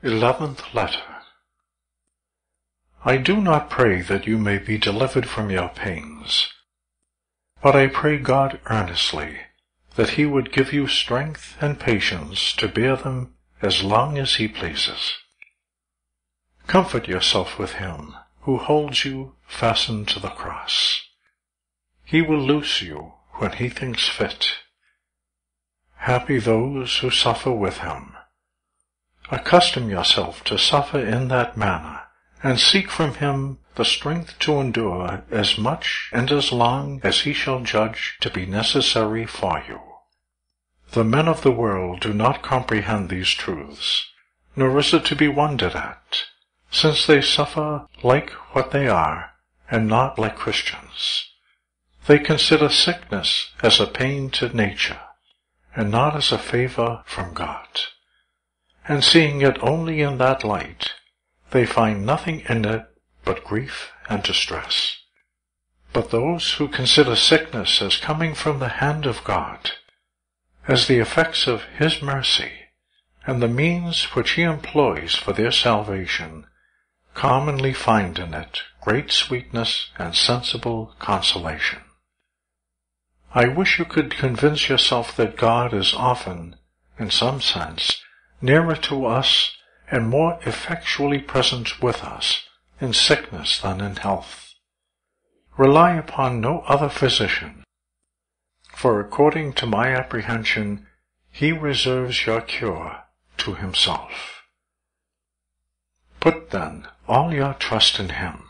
11th Letter. I do not pray that you may be delivered from your pains, but I pray God earnestly that He would give you strength and patience to bear them as long as He pleases. Comfort yourself with Him who holds you fastened to the cross. He will loose you when He thinks fit. Happy those who suffer with Him. Accustom yourself to suffer in that manner, and seek from Him the strength to endure as much and as long as He shall judge to be necessary for you. The men of the world do not comprehend these truths, nor is it to be wondered at, since they suffer like what they are, and not like Christians. They consider sickness as a pain to nature, and not as a favor from God. And seeing it only in that light, they find nothing in it but grief and distress. But those who consider sickness as coming from the hand of God, as the effects of His mercy, and the means which He employs for their salvation, commonly find in it great sweetness and sensible consolation. I wish you could convince yourself that God is often, in some sense, nearer to us and more effectually present with us in sickness than in health. Rely upon no other physician, for according to my apprehension, He reserves your cure to Himself. Put then all your trust in Him,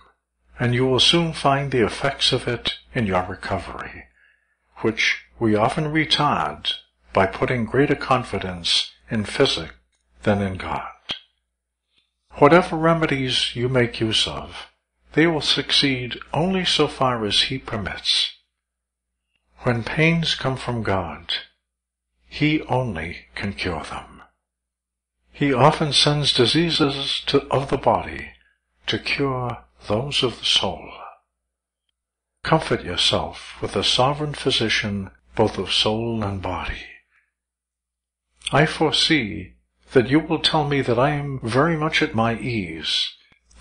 and you will soon find the effects of it in your recovery, which we often retard by putting greater confidence in physic than in God. Whatever remedies you make use of, they will succeed only so far as He permits. When pains come from God, He only can cure them. He often sends diseases of the body to cure those of the soul. Comfort yourself with the sovereign physician both of soul and body. I foresee that you will tell me that I am very much at my ease,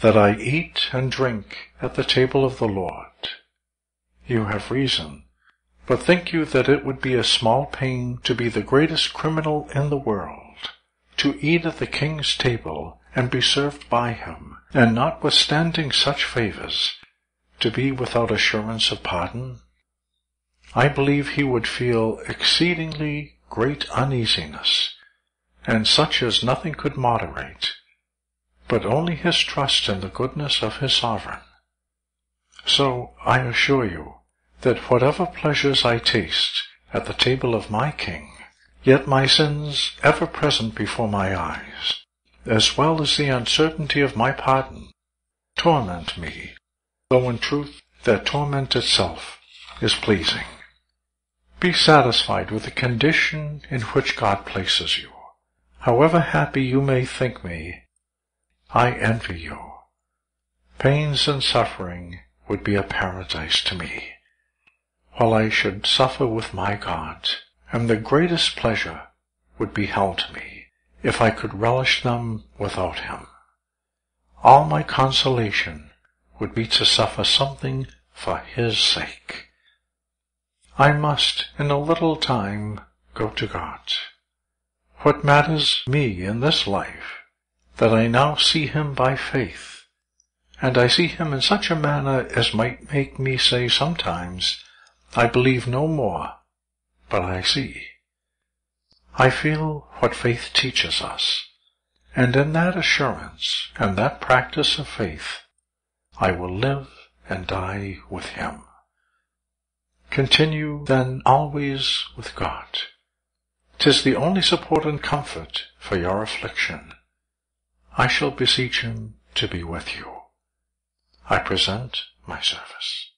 that I eat and drink at the table of the Lord. You have reason, but think you that it would be a small pain to be the greatest criminal in the world, to eat at the King's table and be served by Him, and notwithstanding such favors, to be without assurance of pardon? I believe He would feel exceedingly great uneasiness, and such as nothing could moderate, but only His trust in the goodness of His sovereign. So I assure you that whatever pleasures I taste at the table of my King, yet my sins ever present before my eyes, as well as the uncertainty of my pardon, torment me, though in truth that torment itself is pleasing. Be satisfied with the condition in which God places you. However happy you may think me, I envy you. Pains and suffering would be a paradise to me, while I should suffer with my God, and the greatest pleasure would be held to me if I could relish them without Him. All my consolation would be to suffer something for His sake. I must, in a little time, go to God. What matters me in this life, that I now see Him by faith, and I see Him in such a manner as might make me say sometimes, I believe no more, but I see. I feel what faith teaches us, and in that assurance and that practice of faith, I will live and die with Him. Continue then always with God. 'Tis the only support and comfort for your affliction. I shall beseech Him to be with you. I present my service.